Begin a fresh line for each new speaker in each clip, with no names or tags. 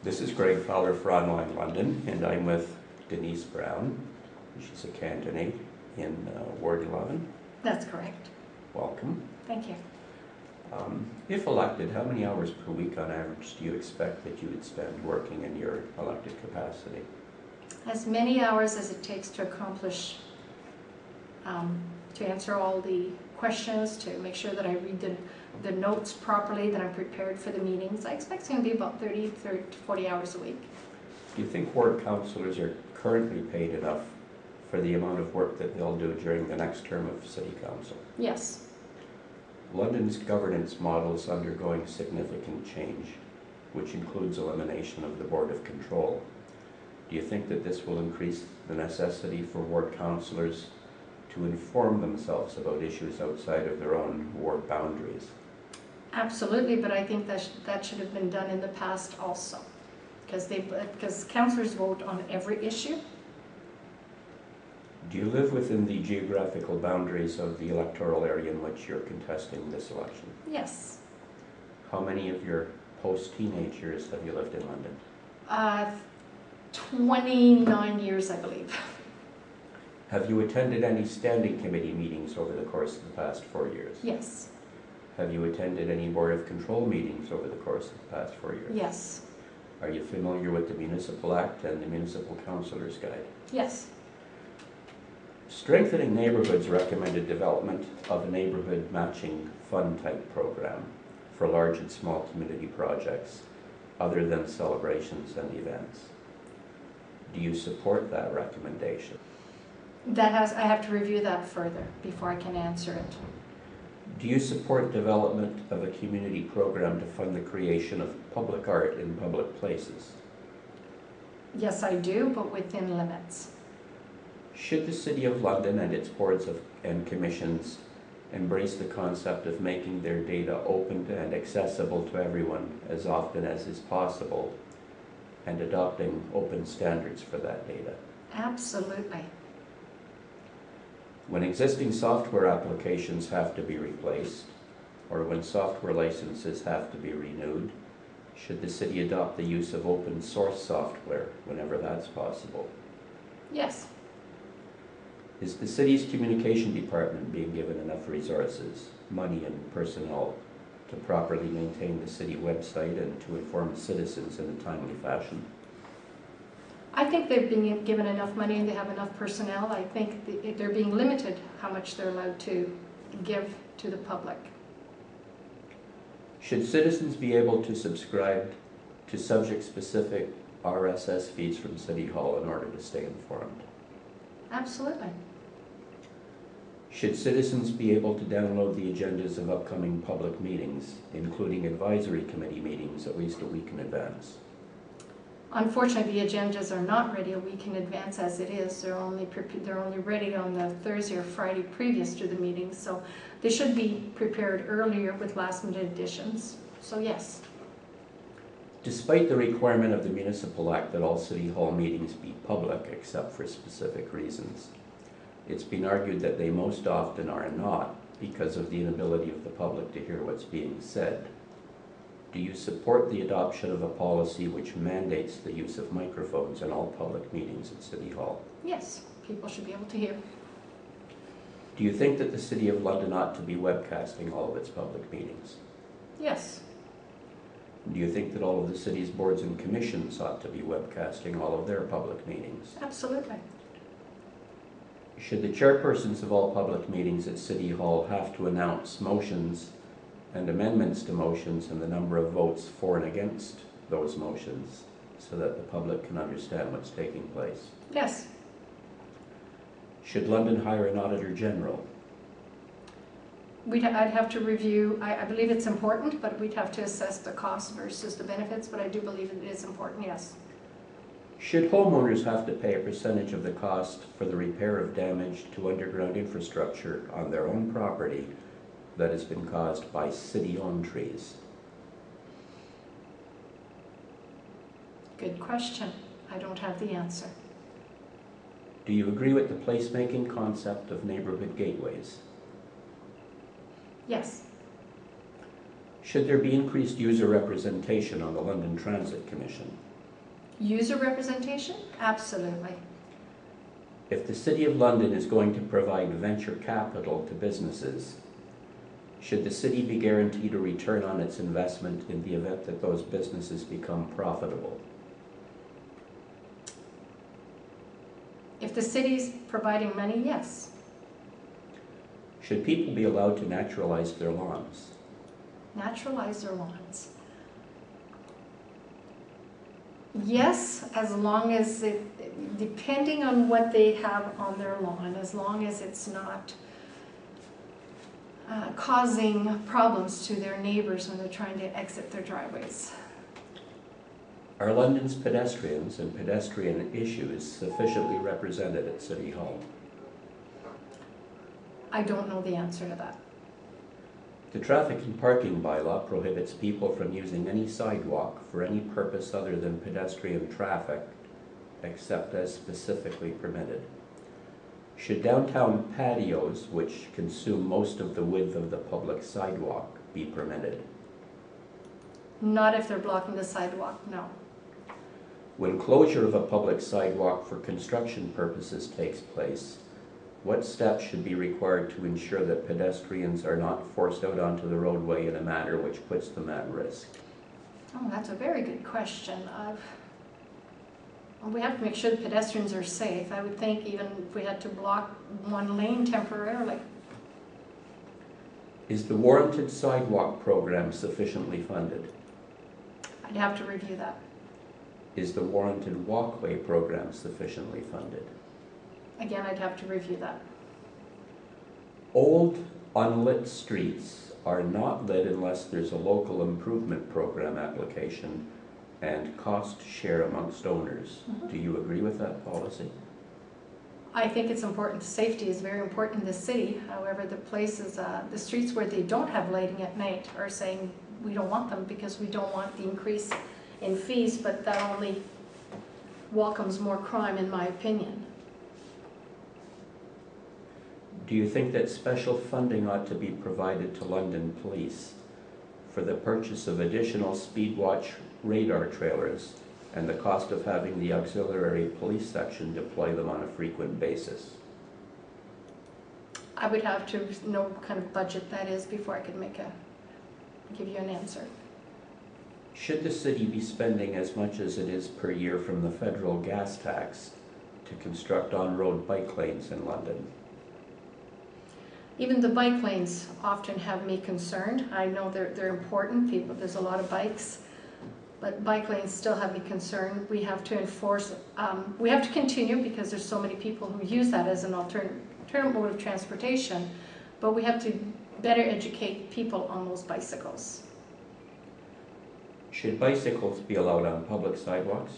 This is Greg Fowler for Online London, and I'm with Denise Brown. She's a candidate in Ward 11.
That's correct.
Welcome.
Thank you.
If elected, how many hours per week on average do you expect that you would spend working in your elected capacity?
As many hours as it takes to accomplish, to answer all the questions, to make sure that I read the notes properly, that I'm prepared for the meetings. I expect it's going to be about 30 to 40 hours a week.
Do you think ward councillors are currently paid enough for the amount of work that they'll do during the next term of City Council?
Yes.
London's governance model is undergoing significant change, which includes elimination of the Board of Control. Do you think that this will increase the necessity for ward councillors to inform themselves about issues outside of their own ward boundaries?
Absolutely, but I think that should have been done in the past also, because councillors vote on every issue.
Do you live within the geographical boundaries of the electoral area in which you're contesting this election?
Yes.
How many of your post-teenage years have you lived in London?
29 years, I believe.
Have you attended any standing committee meetings over the course of the past 4 years?
Yes.
Have you attended any Board of Control meetings over the course of the past 4 years?
Yes.
Are you familiar with the Municipal Act and the Municipal Councillor's Guide?
Yes.
Strengthening Neighbourhoods recommended development of a neighbourhood matching fund type program for large and small community projects other than celebrations and events. Do you support that recommendation?
I have to review that further before I can answer it.
Do you support development of a community program to fund the creation of public art in public places?
Yes, I do, but within limits.
Should the City of London and its boards and commissions embrace the concept of making their data open and accessible to everyone as often as is possible and adopting open standards for that data?
Absolutely.
When existing software applications have to be replaced, or when software licenses have to be renewed, should the city adopt the use of open source software whenever that's possible?
Yes.
Is the city's communication department being given enough resources, money and personnel to properly maintain the city website and to inform citizens in a timely fashion?
I think they've been given enough money and they have enough personnel. I think they're being limited how much they're allowed to give to the public.
Should citizens be able to subscribe to subject-specific RSS feeds from City Hall in order to stay informed?
Absolutely.
Should citizens be able to download the agendas of upcoming public meetings, including advisory committee meetings, at least a week in advance?
Unfortunately, the agendas are not ready a week in advance as it is. They're only ready on the Thursday or Friday previous to the meeting, so they should be prepared earlier with last-minute additions. So yes.
Despite the requirement of the Municipal Act that all City Hall meetings be public except for specific reasons, it's been argued that they most often are not because of the inability of the public to hear what's being said. Do you support the adoption of a policy which mandates the use of microphones in all public meetings at City Hall?
Yes, people should be able to hear.
Do you think that the City of London ought to be webcasting all of its public meetings?
Yes.
Do you think that all of the city's boards and commissions ought to be webcasting all of their public meetings?
Absolutely.
Should the chairpersons of all public meetings at City Hall have to announce motions and amendments to motions and the number of votes for and against those motions so that the public can understand what's taking place?
Yes.
Should London hire an Auditor General?
I'd have to review. I believe it's important, but we'd have to assess the cost versus the benefits, but I do believe it is important, yes.
Should homeowners have to pay a percentage of the cost for the repair of damage to underground infrastructure on their own property that has been caused by city-owned trees?
Good question. I don't have the answer.
Do you agree with the placemaking concept of neighborhood gateways?
Yes.
Should there be increased user representation on the London Transit Commission?
User representation? Absolutely.
If the City of London is going to provide venture capital to businesses, should the city be guaranteed a return on its investment in the event that those businesses become profitable?
If the city's providing money, yes.
Should people be allowed to naturalize their lawns?
Naturalize their lawns. Yes, as long as it, depending on what they have on their lawn, as long as it's not causing problems to their neighbors when they're trying to exit their driveways.
Are London's pedestrians and pedestrian issues sufficiently represented at City Hall?
I don't know the answer to that.
The traffic and parking bylaw prohibits people from using any sidewalk for any purpose other than pedestrian traffic, except as specifically permitted. Should downtown patios, which consume most of the width of the public sidewalk, be permitted?
Not if they're blocking the sidewalk, no.
When closure of a public sidewalk for construction purposes takes place, what steps should be required to ensure that pedestrians are not forced out onto the roadway in a manner which puts them at risk?
Oh, that's a very good question. We have to make sure the pedestrians are safe. I would think even if we had to block one lane temporarily.
Is the warranted sidewalk program sufficiently funded?
I'd have to review that.
Is the warranted walkway program sufficiently funded?
Again, I'd have to review that.
Old, unlit streets are not lit unless there's a local improvement program application and cost share amongst owners. Do you agree with that policy?
I think it's important. Safety is very important in the city. However, the places, the streets where they don't have lighting at night are saying we don't want them because we don't want the increase in fees, but that only welcomes more crime, in my opinion.
Do you think that special funding ought to be provided to London Police for the purchase of additional speed watch radar trailers and the cost of having the auxiliary police section deploy them on a frequent basis?
I would have to know what kind of budget that is before I could give you an answer.
Should the city be spending as much as it is per year from the federal gas tax to construct on-road bike lanes in London?
Even the bike lanes often have me concerned. I know they're important. There's a lot of bikes, but bike lanes still have me concerned. We have to enforce, we have to continue because there's so many people who use that as an alternate mode of transportation, but we have to better educate people on those bicycles.
Should bicycles be allowed on public sidewalks?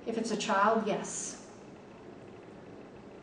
If it's a child, yes.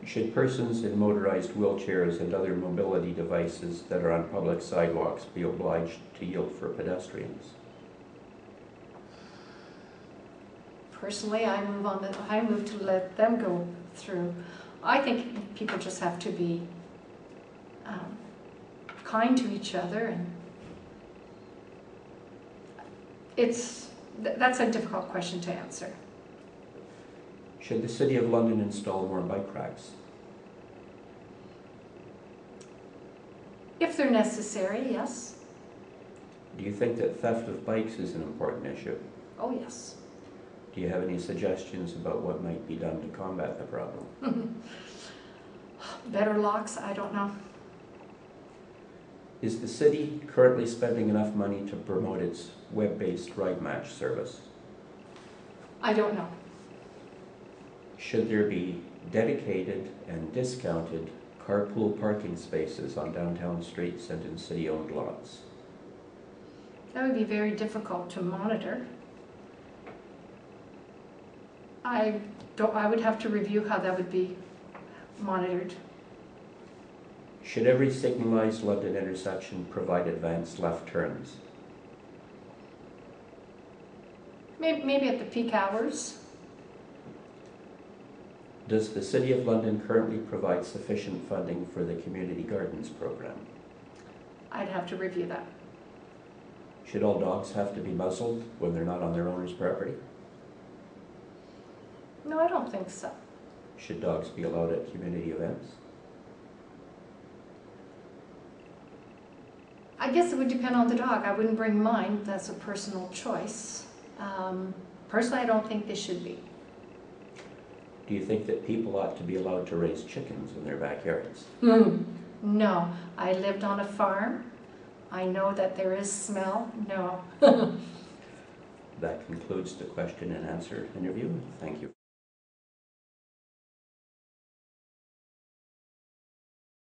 Should persons in motorized wheelchairs and other mobility devices that are on public sidewalks be obliged to yield for pedestrians?
Personally, I move to let them go through. I think people just have to be kind to each other, and that's a difficult question to answer.
Should the City of London install more bike racks?
If they're necessary, yes.
Do you think that theft of bikes is an important issue?
Oh, yes.
Do you have any suggestions about what might be done to combat the problem?
Better locks? I don't know.
Is the city currently spending enough money to promote its web-based ride match service?
I don't know.
Should there be dedicated and discounted carpool parking spaces on downtown streets and in city-owned lots?
That would be very difficult to monitor. I would have to review how that would be monitored.
Should every signalized London intersection provide advanced left turns?
Maybe at the peak hours.
Does the City of London currently provide sufficient funding for the Community Gardens program?
I'd have to review that.
Should all dogs have to be muzzled when they're not on their owner's property?
No, I don't think so.
Should dogs be allowed at community events?
I guess it would depend on the dog. I wouldn't bring mine. That's a personal choice. Personally, I don't think they should be.
Do you think that people ought to be allowed to raise chickens in their backyards?
No. I lived on a farm. I know that there is smell. No.
That concludes the question and answer interview. Thank you.